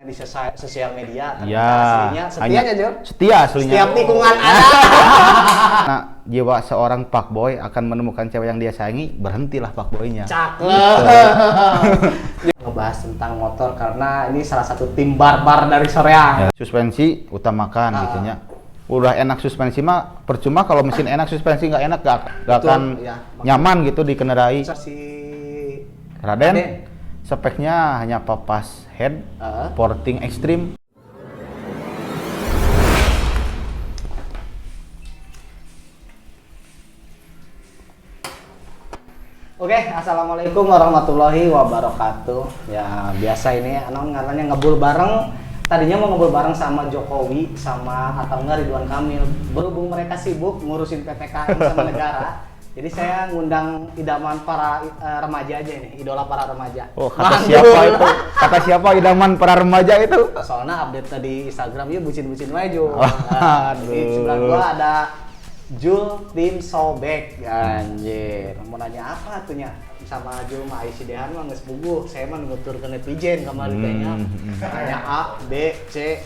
di sosial media, ternyata Ya, aslinya setianya Jo. Setia aslinya. Setiap tikungan ada. Nah, jiwa seorang fuckboy akan menemukan cewek yang dia sayangi, berhentilah fuckboynya. Cakep. Ngebahas tentang motor karena ini salah satu tim barbar dari Soreang. Ya, suspensi utamakan gitu nya. Udah enak suspensi mah percuma kalau mesin enak suspensi nggak enak gak akan ya, nyaman gitu dikendarai. Si Raden speknya hanya papas head, porting ekstrim. Oke, assalamualaikum warahmatullahi wabarakatuh. Ya biasa ini anon ngarannya ngebul bareng. Tadinya mau ngebul bareng sama Jokowi sama atau enggak Ridwan Kamil. Berhubung mereka sibuk ngurusin PPKM sama negara, jadi saya ngundang idaman para remaja aja ini, idola para remaja. Oh, kata siapa itu? Kata siapa idaman para remaja itu? Soalnya update tadi Instagram ya bucin-bucin maju. Di Aduh. sebelah gua ada Jul Tim Sobek. Anjir, mau nanya apa atunya? Sama Jul mah Aisy Dehan mah geus bubuh. Saya mah nutur ke netizen kemarin kayaknya. Tanya A, B, C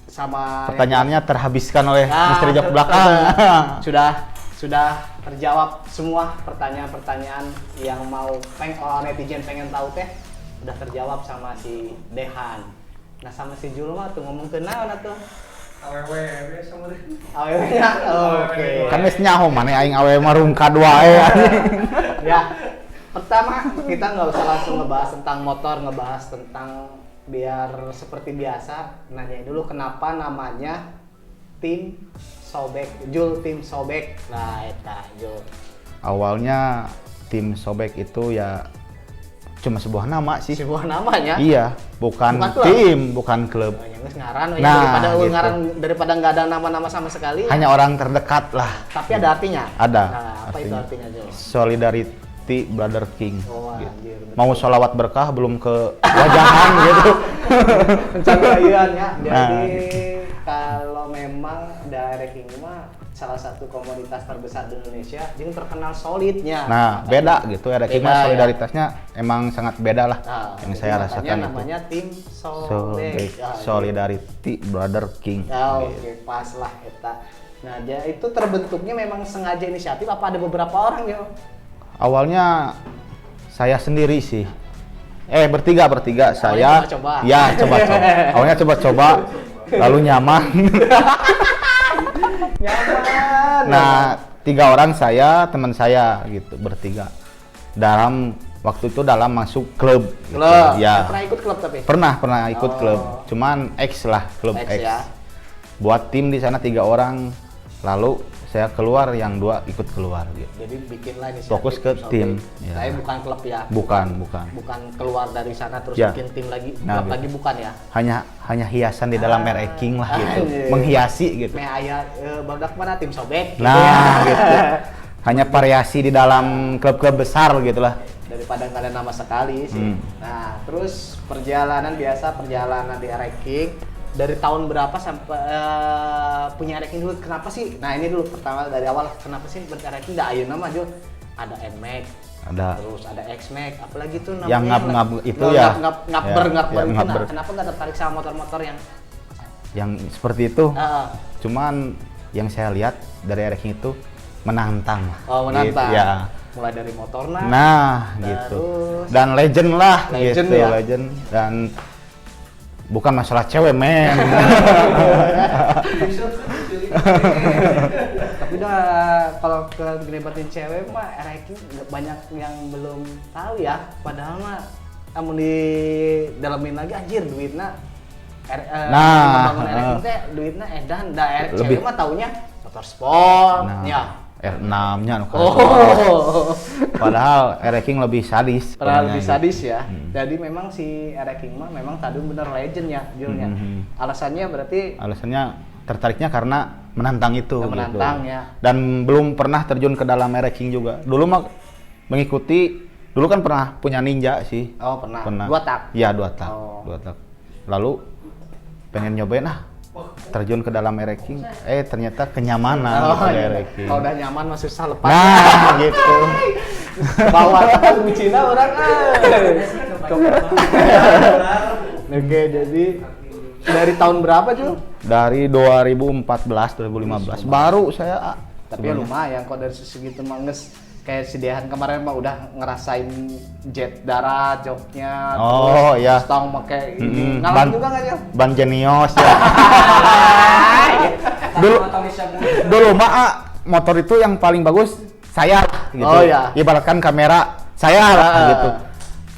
sama Pertanyaannya terhabiskan oleh Nah, misteri jok belakang. sudah terjawab semua pertanyaan-pertanyaan yang netizen pengen tahu teh udah terjawab sama si Dehan. Nah sama si Jul mah tuh ngomong ke naon atuh? Awewe biasa mah. Awalnya oke. Kan wis nyaho maneh aing awewe mah rungkad wae. Ya, pertama kita nggak usah langsung ngebahas tentang motor, ngebahas tentang biar seperti biasa. Nanyain dulu kenapa namanya Tim Sobek, Jul Tim Sobek. Nah, eta Jul. Awalnya tim Sobek itu ya cuma sebuah nama sih. Sebuah namanya. Iya, bukan Bukan klub. tim, bukan klub. Oh, yang geus ngaran, Nah, daripada gitu. ngaran daripada nggak ada nama-nama sama sekali. Hanya orang terdekat lah. Tapi ada artinya. Ada. Nah, apa itu artinya Jul? Solidarity Brother King. Oh, Gitu. anjir. Mau sholawat berkah belum ke wajahan gitu. Pencapaian ya. Jadi Nah. kalau memang daerah ini mah salah satu komunitas terbesar di Indonesia, jadi terkenal solidnya. Nah, beda gitu ya. Beda, Mah solidaritasnya emang sangat beda lah Nah, yang jadi saya makanya rasakan itu. namanya tim Sobek. Solidarity Brother King. Ya, Gitu. oke, pas lah eta. Nah, dia itu terbentuknya memang sengaja inisiatif apa ada beberapa orang yo? Awalnya saya sendiri sih. Bertiga saya. coba-coba. Ya, coba-coba. Awalnya coba-coba lalu nyaman. Nyaman. Nah, 3 orang saya, teman saya gitu, bertiga. Waktu itu masuk klub. gitu. Klub. Ya. Pernah ikut klub tapi? Pernah ikut Oh. klub. Cuman X lah, klub X X. ya. Buat tim di sana 3 orang. Lalu saya keluar, yang 2 ikut keluar gitu. Jadi bikinlah inisiatif. Fokus ke Sobek. tim, ya. Saya bukan klub ya. Bukan. Bukan keluar dari sana terus Ya. bikin tim lagi, Nah, klub gitu. lagi bukan ya. Hanya hiasan di dalam ranking lah gitu. Anjir. Menghiasi gitu. Me aya badak mana tim Sobek. Nah, gitu. Hanya variasi di dalam klub-klub besar gitu lah. Daripada nggak ada nama sekali sih. Nah, terus perjalanan di ranking dari tahun berapa sampai punya ranking dulu? Kenapa sih? Nah, ini dulu pertama dari awal kenapa sih ranking da ayeuna mah Jul? Ada NMAX, Ada terus ada X-Max, apalagi tuh namanya yang ngap itu ya. ngapber Ya, itu. Nah, ngapber. kenapa nggak tertarik sama motor-motor yang seperti itu. Heeh. Cuman yang saya lihat dari ranking itu menantang. Oh, menantang. Gitu, ya. Mulai dari motornya. Nah, Terus? gitu. Dan legend lah Legend gitu, ya? legend. Dan bukan masalah cewek, men. Tapi udah kalau ke ngelibatin cewek mah ranking banyak yang belum tahu ya. Padahal mah namun di dalemin lagi anjir duitnya bangun ranking teh duitnya edan cewek Lebih. mah taunya motor sport Nah, ya. R6-nya Oh. Padahal ranking lebih sadis. Padahal pokoknya lebih gitu. sadis ya. Jadi memang si ranking mah memang tadi bener legend ya Julnya. Alasannya berarti Alasannya tertariknya karena menantang itu. menantang gitu. ya. Dan belum pernah terjun ke dalam ranking juga. Dulu mah mengikuti, dulu kan pernah punya Ninja sih. Oh, pernah. Pernah. 2 tak. Iya, 2 tak. Oh. 2 tak. Lalu pengen nyobain terjun ke dalam ranking, ternyata kenyamanan Oh, di iya. ranking. Kalau udah nyaman mah susah lepas. Nah, gitu. Bawa tekan bucina orang. Oke, jadi Dari tahun berapa Jul? Dari 2014 2015 baru saya. Tapi ya lumayan kok dari segitu manges. Kayak si Dehan kemarin mah udah ngerasain jet darat, joknya, Oh, terus iya. stang pakai ini. Mm-mm. Ngalamin juga nggak Jul? Ban Genios ya. Dulu mah motor itu yang paling bagus saya gitu. Oh, iya. Ibaratkan kamera saya lah gitu.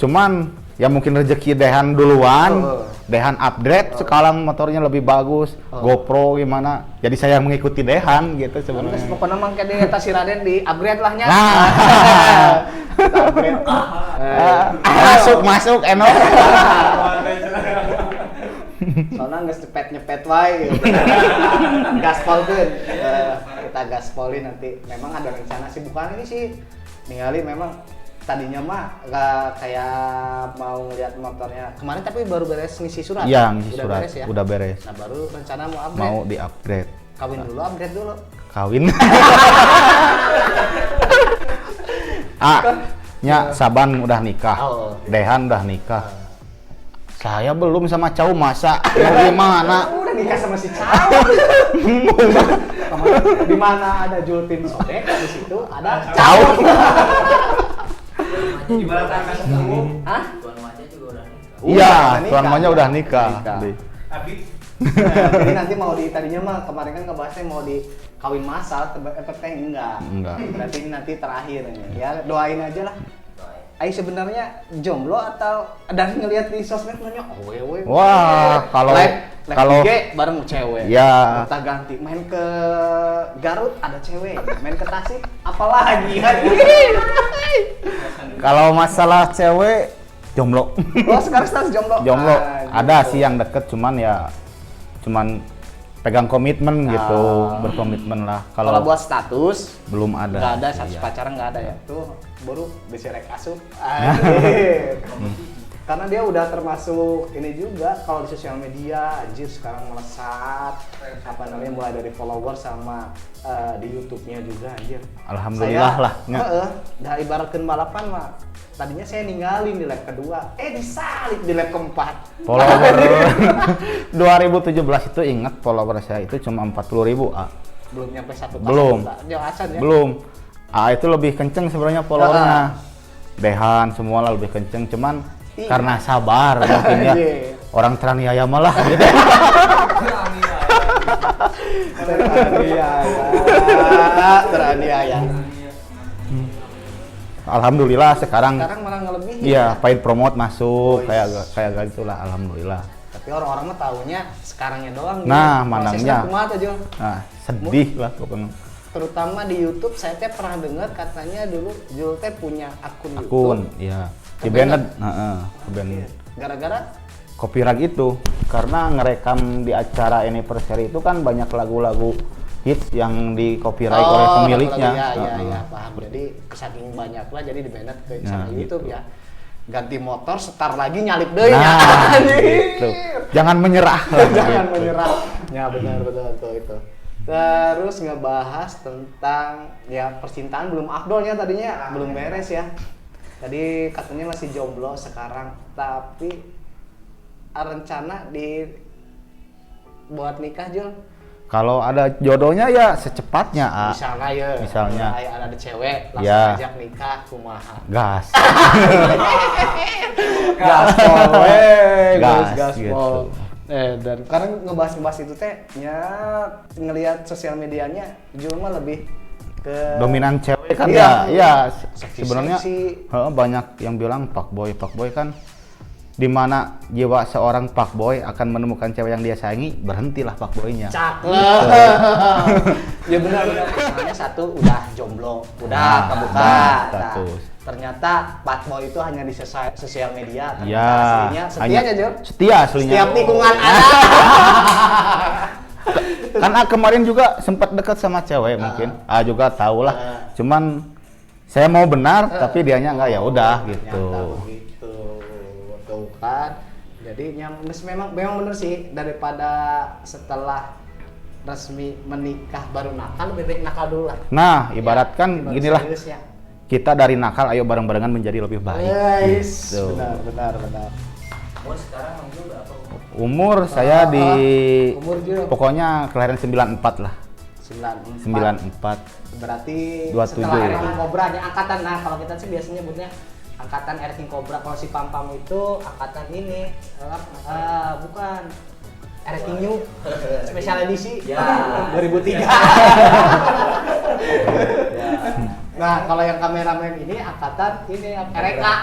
Cuman ya mungkin rezeki Dehan duluan, Dehan upgrade sekarang motornya lebih bagus, GoPro gimana. Jadi saya mengikuti Dehan gitu Terus sebenarnya. pokoknya mang kayak di si Raden di upgrade lah nya. Nah. Kita upgrade. Masuk enak. Soalnya nggak nyepet wae gitu. Gaspolkeun. Kita gaspolin nanti. Memang ada rencana sih, bukan ini sih. Ningali memang tadinya mah nggak kayak mau ngeliat motornya kemarin, tapi baru beres ngisi surat. Iya, ngisi Udah surat. beres ya? Udah beres. Nah baru rencana mau upgrade. Mau di-upgrade. Kawin dulu, upgrade dulu. Kawin. Nya Saban udah nikah. Oh. Dehan udah nikah. Saya belum sama Cau masa. Mau gimana? Udah nikah sama si Cao. Di mana ada Jultin Sobek, di situ ada Cau. Gimana tangkas ketemu? Hah? Tuan Maja juga udah nikah. Iya, udah nikah. Tuan Manya udah nikah. Abi. Jadi nanti mau di tadinya mah kemarin kan ngebahasnya mau di kawin massal, efeknya enggak. Enggak. Berarti ini nanti terakhir ini. Ya doain aja lah. Ai sebenarnya jomblo atau dari ngelihat di sosmed nanya oh wewe. Wah, kalau kalau IG bareng cewek. Ya. Kita ganti main ke Garut ada cewek, main ke Tasik apalagi. Kalau masalah cewek jomblo. Oh sekarang status jomblo. Jomblo. Ah, Ada gitu. sih yang deket cuman pegang komitmen gitu, berkomitmen lah. Kalau buat status belum ada. nggak ada status Iya. pacaran nggak ada ya. Tuh baru disirek asup. Anjir. Karena dia udah termasuk ini juga kalau di sosial media anjir sekarang melesat apa namanya mulai dari follower sama di YouTube-nya juga anjir. Alhamdulillah Saya, lah. Dah ibaratkan balapan mah. Tadinya saya ninggalin di lap kedua, disalip di lap keempat. Follower 2017 itu ingat follower saya itu cuma 40.000. Belum nyampe 1 tahun. Belum. Jelasan ya. Belum. Itu lebih kenceng sebenarnya followernya. Dehan semua lah lebih kenceng, cuman Iya. karena sabar mungkin ya. Iya. Orang teraniaya malah gitu. Teraniaya. Alhamdulillah sekarang Malah ngelebihin. iya paid promote masuk Oh, kayak gitulah alhamdulillah. Tapi orang-orang mah taunya sekarangnya doang. Nah, gitu. mandangnya. Prosesnya kumaha tuh, Jul? Nah, sedih lah pokoknya. Terutama di YouTube saya teh pernah dengar katanya dulu Jul teh punya akun Akun, YouTube. iya. Di Kebenet. banned, kebenet. Gara-gara Copyright itu karena ngerekam di acara anniversary itu kan banyak lagu-lagu hits yang di copyright oleh pemiliknya. Iya, paham. Jadi saking banyak lah jadi di-banned ke Nah, sama YouTube gitu. ya. Ganti motor, setar lagi nyalip deui Nah, ya. gitu. Jangan menyerah. Jangan Gitu. menyerah. Ya benar betul itu. Terus ngebahas tentang ya percintaan belum afdolnya tadinya belum beres ya. Tadi katanya masih jomblo sekarang, tapi rencana di buat nikah Jul. Kalau ada jodohnya ya secepatnya, Misalnya ya, Misalnya. mulai ada cewek langsung Ya. ajak nikah kumaha. gas. Gaspol, Gas, gaspol. gitu. Dan sekarang ngebahas itu teh nya ngelihat sosial medianya Jul mah lebih ke Dominan cewek kan Iya. ya Seksi-seksi. sebenarnya banyak yang bilang fuckboy kan dimana jiwa seorang fuckboy akan menemukan cewek yang dia sayangi, berhentilah fuckboynya. cakep. Ya benar. Soalnya satu udah jomblo, udah kebuka. nah, Nah, status. ternyata fuckboy itu hanya di sosial media. Ternyata Ya, aslinya setianya Jul. setia aslinya. Setiap tikungan ada. Kan kemarin juga sempat dekat sama cewek mungkin. Juga tahu lah. Cuman saya mau benar tapi dianya enggak, ya udah gitu. Ternyata begitu. Tuh kan. Jadi memang bener sih, daripada setelah resmi menikah baru nakal, lebih baik nakal dulu lah. Nah, ibaratkan Baru ginilah. serius ya. Kita dari nakal ayo bareng-barengan menjadi lebih baik. Guys, Gitu. benar. Umur sekarang Mang Jul berapa? Umur saya di umur juga pokoknya kelahiran 94 lah. 94. 94. Berarti 27. setelah Air King Cobra nya angkatan. Nah, kalau kita sih biasanya nyebutnya angkatan Air King Cobra. Kalau si Pam itu angkatan ini bukan Air King New special edisi Ya. 2003. Nah, kalau yang kameramen ini angkatan ini Ereka.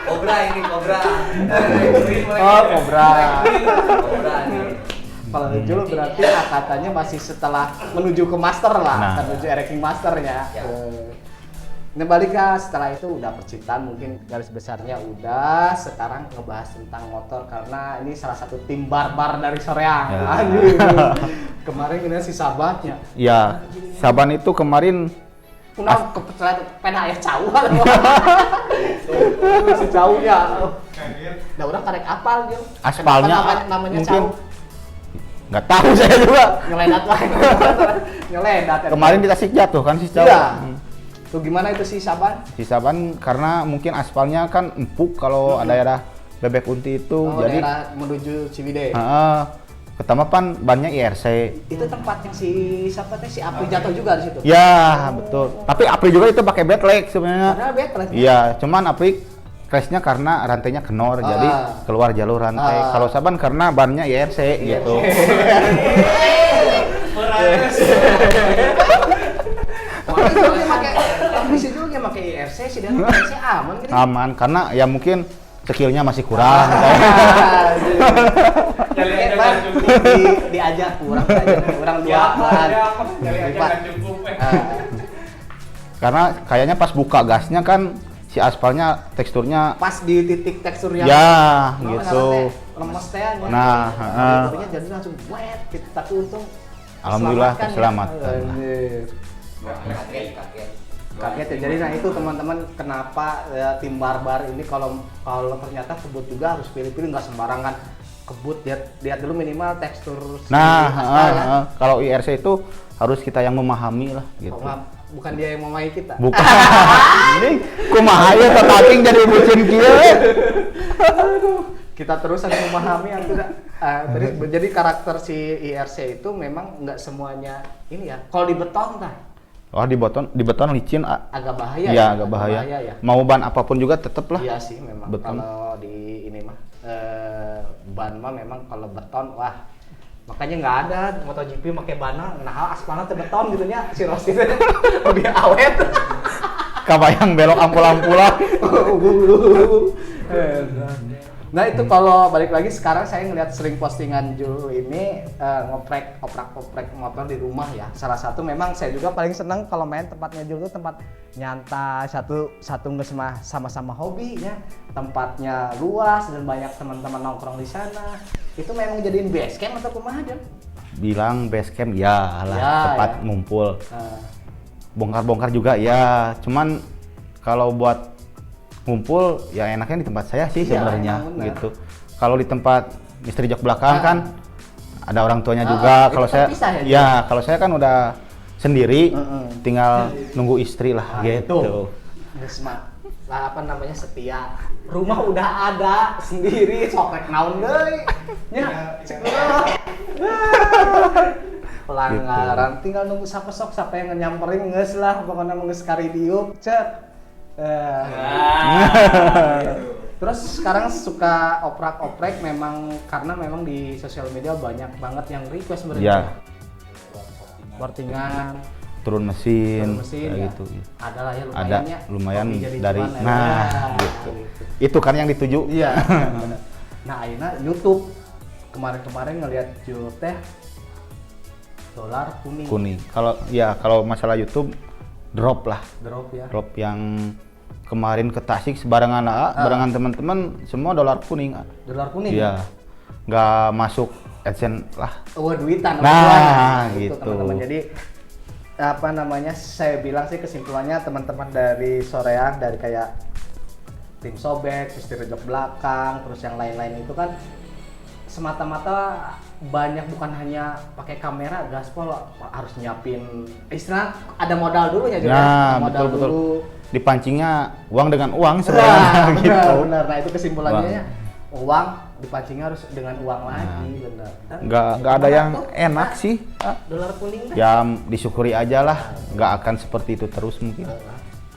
Kobra ini Kobra. Oh, Cobra. Kobra nih. Kalau Jul berarti angkatannya masih setelah menuju ke master lah, Nah. menuju ranking masternya. Ya. Nah, balik setelah itu udah percintaan, mungkin garis besarnya udah. Sekarang ngebahas tentang motor karena ini salah satu tim barbar dari Soreang. Ya. Anjir. Kemarin ini si sahabatnya. Ya, Saban itu kemarin Kenapa kepecelan pena ayah jauh si jauh ya. Nah, udah karek apal dia. Aspalnya namanya mungkin jauh. nggak tahu saya juga. Nyeledat lah. Nyeledat. Kemarin di Tasik jatuh kan si Saban. Iya. Tuh gimana itu si Saban? Si Saban karena mungkin aspalnya kan empuk kalau daerah Bebek Unti itu, Oh, jadi daerah menuju Ciwidey. pertama pan bannya IRC. Itu tempat yang siapa teh si Apri jatuh juga di situ. Ya, betul. Tapi Apri juga itu pakai bedleg sebenarnya. Padahal better. Iya, cuman Apri crashnya karena rantainya kenor, jadi keluar jalur rantai. Kalau Saban karena bannya IRC gitu. Makanya juga pakai bisa juga pakai IRC sih dan IRC aman gitu. Aman karena ya mungkin skillnya masih kurang. Diajak kurang dua bahan. Karena kayaknya pas buka gasnya kan si aspalnya teksturnya Pas di titik tekstur yang gitu. lemes teh. Nah, jadinya jadi langsung wet gitu. Tapi untung Alhamdulillah terselamatkan terselamatkan. Kaget ya. Jadi nah itu teman-teman kenapa tim barbar ini kalau ternyata kebut juga harus pilih-pilih, nggak sembarangan kebut, lihat dulu minimal tekstur si Nah, aspal ya. kalau IRC itu harus kita yang memahami lah gitu. Oh, bukan dia yang memahami kita. Bukan. Ini kumaha ya tetating jadi bucin kieu. Kita terus harus memahami yang tidak. Jadi karakter si IRC itu memang nggak semuanya ini ya. Kalau di beton tah Wah, di beton licin agak bahaya. ya, agak bahaya. ya. Mau ban apapun juga tetep lah. Iya sih memang. Beton. Kalau di ini mah ban mah memang kalau beton wah makanya nggak ada MotoGP pakai ban nah aspalnya teh beton gitu nya si Rossi teh lebih awet. Kabayang belok ampul-ampulan. Nah itu kalau balik lagi sekarang saya ngeliat sering postingan Jul ini ngoprek motor di rumah ya. Salah satu memang saya juga paling senang kalau main tempatnya Jul itu tempat nyantai, satu nggak sama-sama hobi ya. Tempatnya luas dan banyak teman-teman nongkrong di sana. Itu memang jadiin base camp atau kumaha Jul? Bilang base camp ya lah, Ya, tempat ya. ngumpul. Bongkar-bongkar juga ya. Cuman kalau buat ngumpul ya enaknya di tempat saya sih Iya, sebenarnya emang benar. gitu. Kalau di tempat misteri jok belakang kan ada orang tuanya juga. Kalau itu saya terpisah ya, ya kalau saya kan udah sendiri, Mm-mm. tinggal nunggu istri lah gitu. Geus mah lah apa namanya setia. Rumah udah ada sendiri sokrek naon deui. Nya cek pelanggaran tinggal nunggu siapa yang nyamperin geus lah pokoknya geus karidiuk cek. Terus sekarang suka oprek memang karena memang di sosial media banyak banget yang request sebenarnya. Ya, Portingan, turun mesin, mesin kayak ya. gitu. Ada lah ya Ada lumayannya. lumayan Hobi jadi dari cuan, nah ya. gitu. Itu kan yang dituju. Iya. Nah, ayeuna YouTube kemarin ngelihat Jul teh dolar kuning. Kuning. Kalau masalah YouTube drop lah. Drop ya. Drop yang kemarin ke Tasik barengan teman-teman semua dolar kuning. Dolar kuning. Iya. Nggak masuk AdSense lah. Duitan. Nah, Itu, gitu. teman-teman. Jadi apa namanya? Saya bilang sih kesimpulannya teman-teman dari Soreang dari kayak tim Sobek, Misteri Jok Belakang, terus yang lain-lain itu kan semata-mata banyak bukan hanya pakai kamera gaspol harus nyiapin istilah ada modal dulu ya Nah, modal betul. dulu Dipancingnya uang dengan uang sebenarnya gitu. benar. Nah itu kesimpulannya uang dipancingnya harus dengan uang lagi, bener. Dan Nggak ada yang enak sih. dolar kuning kan? Ya disyukuri aja lah, nggak akan seperti itu terus mungkin.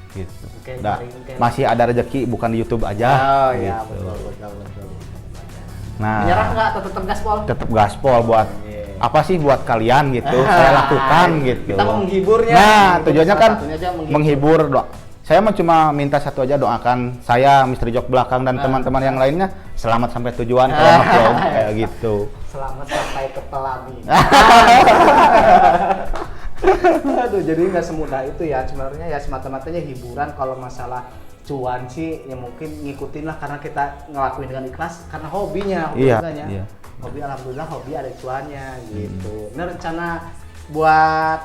Gitu. Oke, Nggak, paling- masih ada rezeki bukan di YouTube aja. Oh iya, gitu. betul. Nah, Menyerah nggak atau tetap gaspol? tetap gaspol buat Iya. apa sih buat kalian gitu, saya lakukan gitu. Kita menghiburnya. Nah, Menghibur, tujuannya salah kan satunya aja menghibur. Saya mah cuma minta satu aja, doakan saya, Misteri Jok Belakang dan teman-teman yang lainnya selamat sampai tujuan kalau ngevlog kayak gitu. Selamat sampai ke Pelabi. Aduh, jadi nggak semudah itu ya. Sebenarnya ya semata-matanya hiburan. Kalau masalah cuan sih ya mungkin ngikutin lah karena kita ngelakuin dengan ikhlas karena hobinya. Iya, Hobinya. iya. Hobi alhamdulillah hobi ada cuannya gitu. Ini rencana buat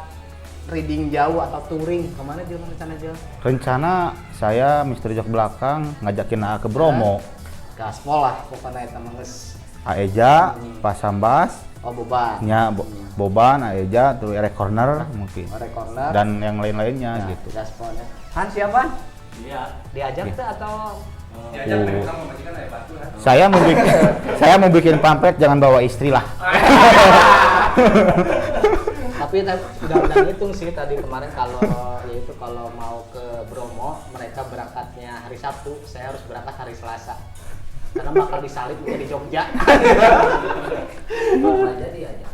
reading jauh atau touring kemana Jil rencana Jil? Rencana saya Misteri Jok Belakang ngajakin AA ke Bromo, Gaspol lah pokoknya eta mah geus. Aeja, Pasambas, Oh boba. Boban, Aeja, terus Erek Corner mungkin, Ore corner. dan yang lain-lainnya Nah, gitu. Gaspolnya. Han siapa? Iya. Diajak Iya. tuh atau Diajak memang memajikan ya batu kan. Saya mau bikin pamflet jangan bawa istri lah. tapi udah ngitung sih tadi kemarin kalau yaitu kalau mau ke Bromo mereka berangkatnya hari Sabtu, saya harus berangkat hari Selasa karena bakal disalib di Jogja. Jadi aja.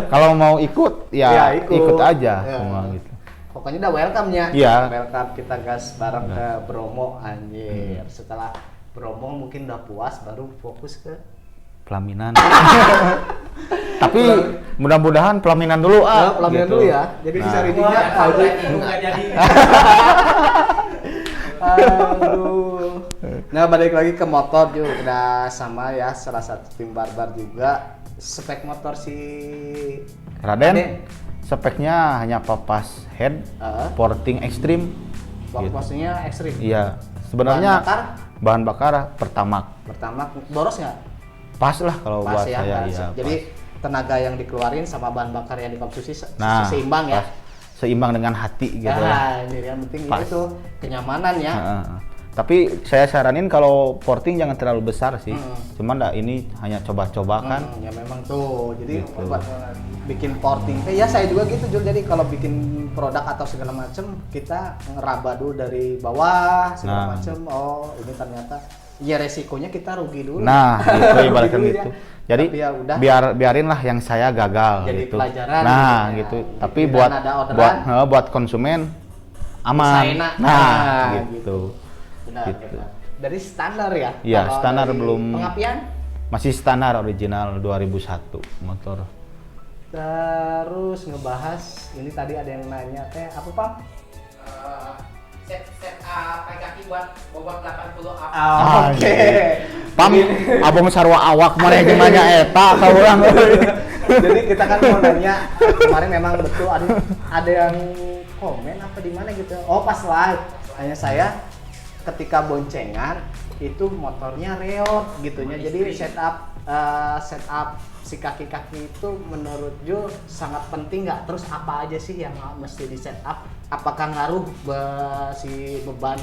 Kalau mau ikut ya, Ya, ikut aja Ya. semua gitu. Pokoknya udah welcome-nya. Iya. Welcome kita gas bareng ke Bromo anjir. Setelah Bromo mungkin udah puas baru fokus ke Pelaminan. Tapi mudah-mudahan pelaminan dulu pelaminan gitu. dulu ya. Jadi bisa Nah. readingnya Itu nggak jadi. Aduh. Nah, balik lagi ke motor juga udah sama ya, salah satu tim barbar juga. Spek motor si Raden, speknya hanya papas head, porting ekstrim. posisinya ekstrim. Iya, sebenarnya Bahan bakar? bahan bakar Pertamax. Pertama boros nggak? Pas lah kalau Pas buat ya. saya Pas. iya. Jadi pas. tenaga yang dikeluarin sama bahan bakar yang dikonsumsi Nah, seimbang ya. pas. Seimbang dengan hati gitu ya. Nah, jadi yang penting Pas. itu kenyamanan ya. Heeh. Tapi saya saranin kalau porting jangan terlalu besar sih. Hmm. Cuman ini hanya coba-coba kan. Ya memang tuh. Jadi Gitu. buat bikin porting. Ya saya juga gitu Jul. Jadi kalau bikin produk atau segala macam kita ngeraba dulu dari bawah segala Nah. macam. Oh, ini ternyata ya resikonya kita rugi dulu. Nah, itu ibaratkan Rugi dulu gitu. ya. Jadi Tapi ya udah. biarinlah yang saya gagal Jadi gitu. pelajaran Nah, gitu ya. gitu. Jadi Tapi dan buat ada orderan. buat konsumen aman. Bisa enak. Nah, Nah, gitu. Benar, Gitu. benar. Dari standar ya? Iya, Kalau standar dari belum. Pengapian? Masih standar original 2001 motor. Terus ngebahas ini tadi ada yang nanya teh apa Pak? Set pakai kaki buat bobot 80 up. Oke. Pam, abang sarwa awak mana yang nanya eta ka urang. Jadi kita kan mau nanya kemarin memang betul ada yang komen apa di mana gitu. Oh pas live hanya saya ketika boncengan itu motornya reot gitunya. Jadi setup si kaki-kaki itu menurut Jul sangat penting nggak? Terus apa aja sih yang mesti di setup? Apakah ngaruh si beban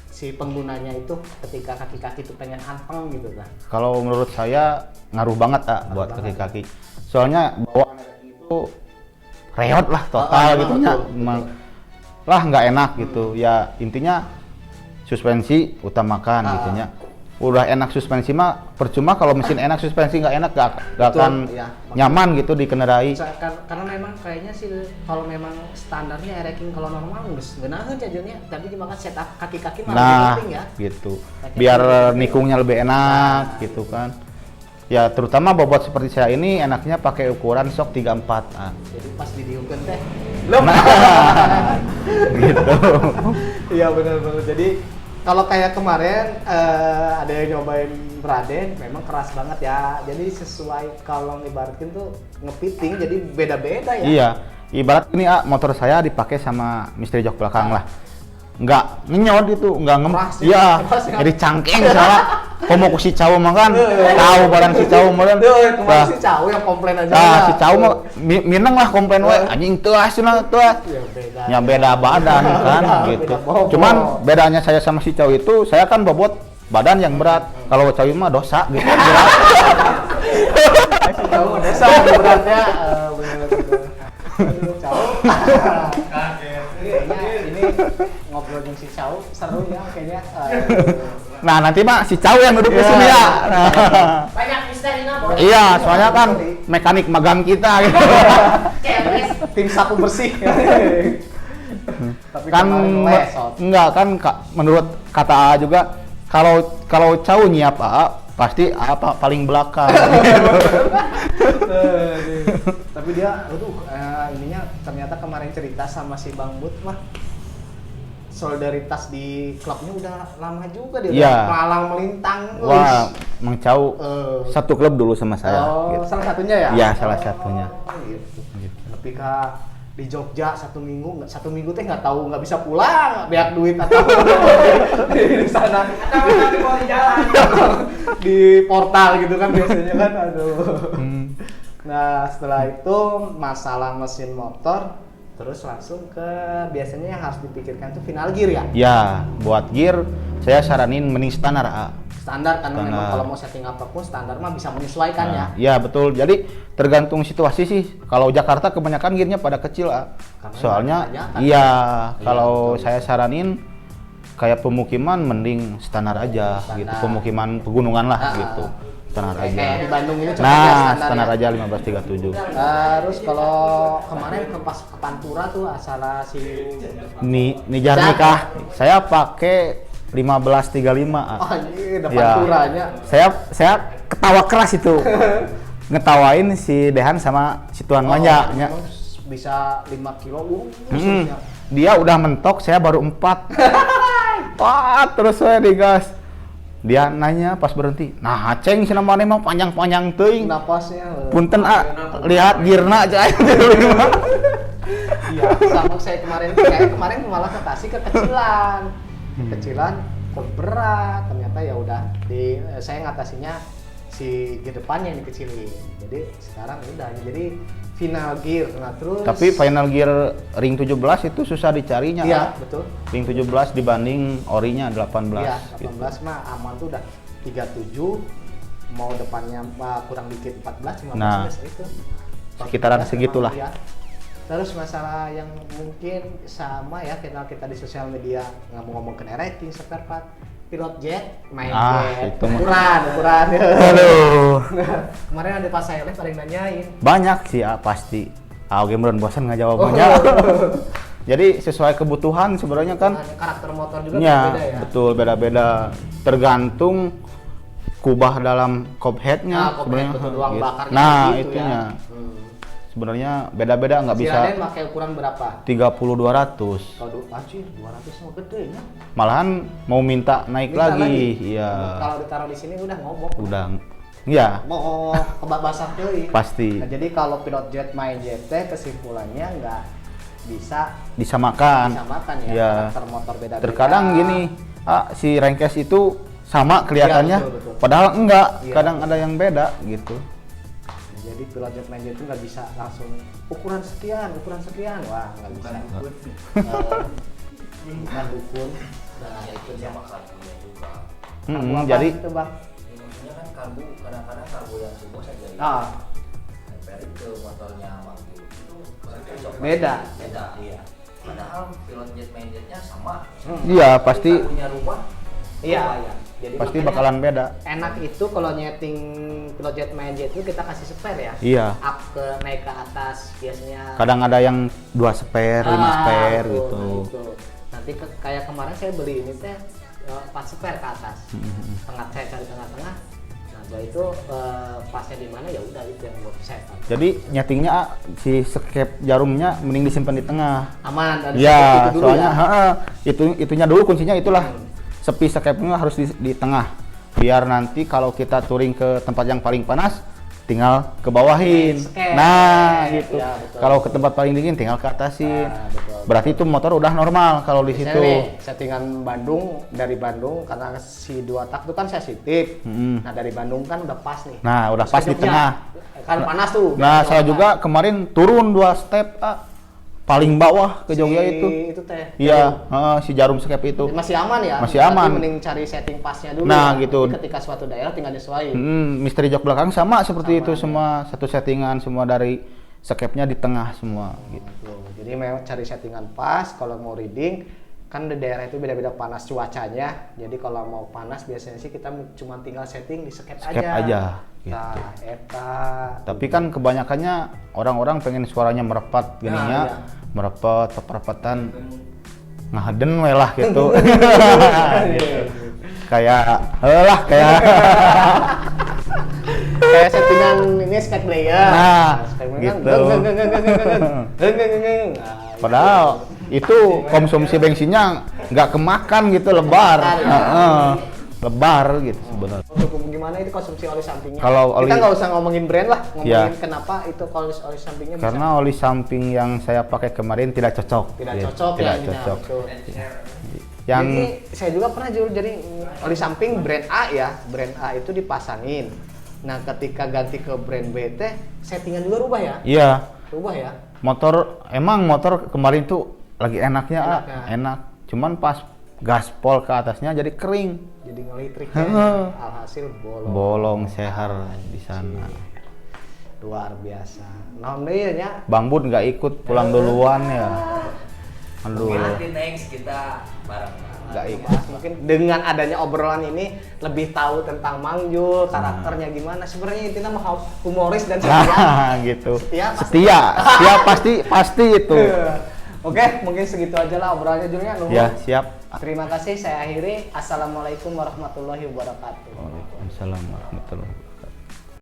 si penggunanya itu ketika kaki-kaki itu pengen anteng gitu kan? Kalau menurut saya ngaruh banget buat kaki-kaki. Soalnya bawaan itu reot lah total gitu nya. Emang lah nggak enak gitu. Ya intinya suspensi utamakan gitu nya. Udah enak suspensi mah percuma kalau mesin enak suspensi nggak enak gak akan ya, nyaman gitu dikendarai. Karena memang kayaknya sih kalau memang standarnya ereking kalau normal nggak genaheun jadinya, tapi cuma kan setup kaki-kaki mah lebih Nah, penting ya. gitu. Biar nikungnya lebih enak gitu kan. Ya terutama bobot seperti saya ini enaknya pakai ukuran sok 34. Jadi pas didiukeun teh Gitu. iya benar-benar. Jadi kalau kayak kemarin ada yang nyobain Raden, memang keras banget ya. Jadi sesuai kalau ibaratkan tuh ngepiting, jadi beda-beda ya. Iya. Ibarat ini motor saya dipakai sama Misteri Jok Belakang lah. Nggak ngenyot itu, nggak Keras ya, Iya. keras ya. Jadi cangkeng salah. Komo ku si Cawu mah kan, tahu barang si Cawu mah kan. Kemarin si Cau yang komplain aja. Nah, si Cawu mah mineng lah komplain we, anjing teu cenah teu. Ya beda. Ya beda badan kan Beda gitu. bobot. Cuman bedanya saya sama si Cawu itu, saya kan bobot badan yang berat. Kalau cawi mah dosa gitu. Jauh desa beratnya bener-bener. Aduh, Cau. Kayaknya ini ngobrol dengan si Cau seru ya kayaknya. Nah, nanti mah si Cau yang duduk di sini ya. Nah. Banyak misterina bos. Iya, soalnya kan mekanik magang kita gitu. Keres. Tim sapu bersih. Tapi Kan kemarin lesot. enggak kan menurut kata A juga kalau Cau nyiap A pasti apa paling belakang. Tapi dia, ininya ternyata kemarin cerita sama si Bang Bud mah solidaritas di klubnya udah lama juga dia, Iya. udah melalang melintang. Wah, Mang Cau Eh. satu klub dulu sama saya. Oh, gitu. salah satunya ya? Iya, salah satunya. Gitu. Gitu. Tapi di Jogja satu minggu teh nggak tahu nggak bisa pulang, biar duit atau di sana Ada di jalan. di portal gitu kan biasanya kan, aduh. Hmm. Nah setelah itu masalah mesin motor, terus langsung ke biasanya yang harus dipikirkan tuh final gear ya? Ya, buat gear saya saranin mending standar A. Standar karena memang Standar. kalau mau setting apapun standar mah bisa menyesuaikan ya. Iya betul. Jadi tergantung situasi sih. Kalau Jakarta kebanyakan gearnya pada kecil, A. Karena Soalnya kebanyakan. iya, Iya, kalau betul. saya saranin kayak pemukiman mending standar aja Standar. gitu. Pemukiman pegunungan lah Ah, gitu. Standar Kayak aja. di Bandung ini contohnya Nah, standar ya. aja 1537. Terus kalau kemarin ke Pantura tuh asal si Nijar nikah saya pakai 1535, A. oh ini ada Ya. Panturanya. Saya ketawa keras itu. Ngetawain si Dehan sama si Tuan Manja nya. Emang bisa 5 kilo Mm-mm. Dia udah mentok, saya baru 4. Wah, terus saya digas. Dia nanya pas berhenti, nah ceng si namanya mah panjang-panjang teuing. napasnya. Punten A, lihat girna aja. Iya, sama saya kemarin malah ke Tasik kekecilan. Kekecilan kok berat, ternyata ya udah saya ngatasinya si gear depannya yang dikecilin. Jadi sekarang udah jadi final gear. Nah, terus Tapi final gear ring 17 itu susah dicarinya. iya, A. betul. Ring 17 dibanding orinya 18. Iya, 18 gitu. mah aman tuh udah 37, mau depannya kurang dikit 14, 15 Nah, itu. sekitaran 14 segitulah. memang iya. Terus masalah yang mungkin sama ya kita di sosial media ngomong ke rating spare part pilot jet main jet itu mah. ukuran Aduh. kemarin ada pas saya live ada yang nanyain Banyak sih, A, pasti. Oke, beneran bosan nggak jawabnya. Jadi sesuai kebutuhan sebenarnya kan. karakter motor juga Ya, beda ya. betul beda-beda. Tergantung kubah dalam cobheadnya Nah, sebenarnya sebenarnya. ruang gitu. bakarnya Nah, gitu itunya. ya. Sebenarnya beda-beda nggak Si bisa Raden pakai ukuran berapa? 30-200. Kalau anjir 200 mah gede ya. Malahan mau minta naik Minta lagi. Iya. Kalau ditaruh di sini udah ngobok. Udah. Iya, Mau kebak basah deui. pasti Nah, jadi kalau pilot jet main jet teh kesimpulannya nggak bisa disamakan. disamakan ya. Iya. Karakter motor beda-beda. Terkadang gini, si Rankes itu sama kelihatannya, Iya, betul, betul. padahal enggak. Iya. Kadang ada yang beda gitu. Jadi pilot jet main jet itu nggak bisa langsung ukuran sekian, wah nggak bisa. Bukan dukun. Nah itu dia. Jadi itu bang. Maksudnya kan karbu kadang-kadang karbu yang subuh saja ya. Ah Nempel ke motornya Magdi itu cocok. beda. Beda, iya. Padahal pilot jet main jetnya sama. iya pasti Punya rumah. Iya. Jadi pasti makanya bakalan beda. enak itu kalau nyeting pilot jet main jet itu kita kasih spare ya. Iya. Up ke naik ke atas biasanya. Kadang ada yang 2 spare, 5 spare betul, gitu. gitu. Nanti kayak kemarin saya beli ini teh 4 spare ke atas. Tengah saya cari tengah-tengah. Nah, gua itu pasnya di mana ya udah itu yang buat saya. Jadi nyetingnya si skep jarumnya mending disimpan di tengah. Aman dan Iya, itu dulu soalnya ya. itunya dulu kuncinya itulah. Sepi skepnya harus di tengah. Biar nanti kalau kita touring ke tempat yang paling panas tinggal ke bawahin. Skep. Nah, gitu. Ya, betul. Kalau ke tempat paling dingin tinggal ke atasin. Nah, betul. Berarti itu motor udah normal kalau di Misalnya situ. nih, settingan Bandung dari Bandung karena si 2 tak itu kan sensitif. Mm-mm. Nah, dari Bandung kan udah pas nih. Nah, udah Terus pas ke di Jogja, tengah. Kan panas tuh. Nah, Biar saya nggak- juga kemarin turun 2 step, paling bawah ke Jogja Si itu. Itu teh. Iya, si jarum skep itu. Masih aman ya? Masih Berarti aman. Mending cari setting pasnya dulu. Nah, ya. gitu. Jadi ketika suatu daerah tinggal nyesuaiin. Misteri jok belakang sama seperti Sama itu ya. semua satu settingan semua dari skepnya di tengah semua gitu. Tuh, jadi memang cari settingan pas kalau mau reading kan di daerah itu beda-beda panas cuacanya. Jadi kalau mau panas biasanya sih kita cuma tinggal setting di skep Skep aja. aja, gitu. Nah, eta. Tapi kan kebanyakannya orang-orang pengen suaranya merepat gininya, iya. merepet, perepatan ngaheden we lah gitu. Kayak lah kayak Kayak settingan ini skep player. Nah, skep player gitu. Nah, padahal itu konsumsi bensinnya nggak kemakan gitu lebar. Lebar gitu sebenarnya. Untuk gimana itu konsumsi oli sampingnya? Kalau oli- kita nggak usah ngomongin brand lah, ngomongin Ya. kenapa itu kalau oli sampingnya bisa Karena oli samping yang saya pakai kemarin tidak cocok. tidak Gitu. cocok Tidak ya cocok. betul. Yang Jadi saya juga pernah jual jadi oli samping brand A ya, brand A itu dipasangin. Nah ketika ganti ke brand B teh settingan juga rubah ya, iya, rubah ya. emang motor kemarin tuh lagi enaknya, Enaknya. enak. Cuman pas gaspol ke atasnya jadi kering. Jadi ngelitrik Heeh. ya, alhasil bolong. Bolong sehar di sana. Luar biasa. Nah deui nya. Bang Bud nggak ikut pulang duluan ya. Aduh. Mungkin nanti next kita bareng. Nggak ikut. Bahas mungkin dengan adanya obrolan ini lebih tahu tentang Mang Jul, karakternya gimana. Sebenarnya intinya mah humoris dan setia. Nah, gitu. Setia pasti. Setia pasti itu. Oke, mungkin segitu aja lah obrolannya Julnya. Nuhun. Ya, siap. Terima kasih, saya akhiri. Assalamualaikum warahmatullahi wabarakatuh. Waalaikumsalam warahmatullahi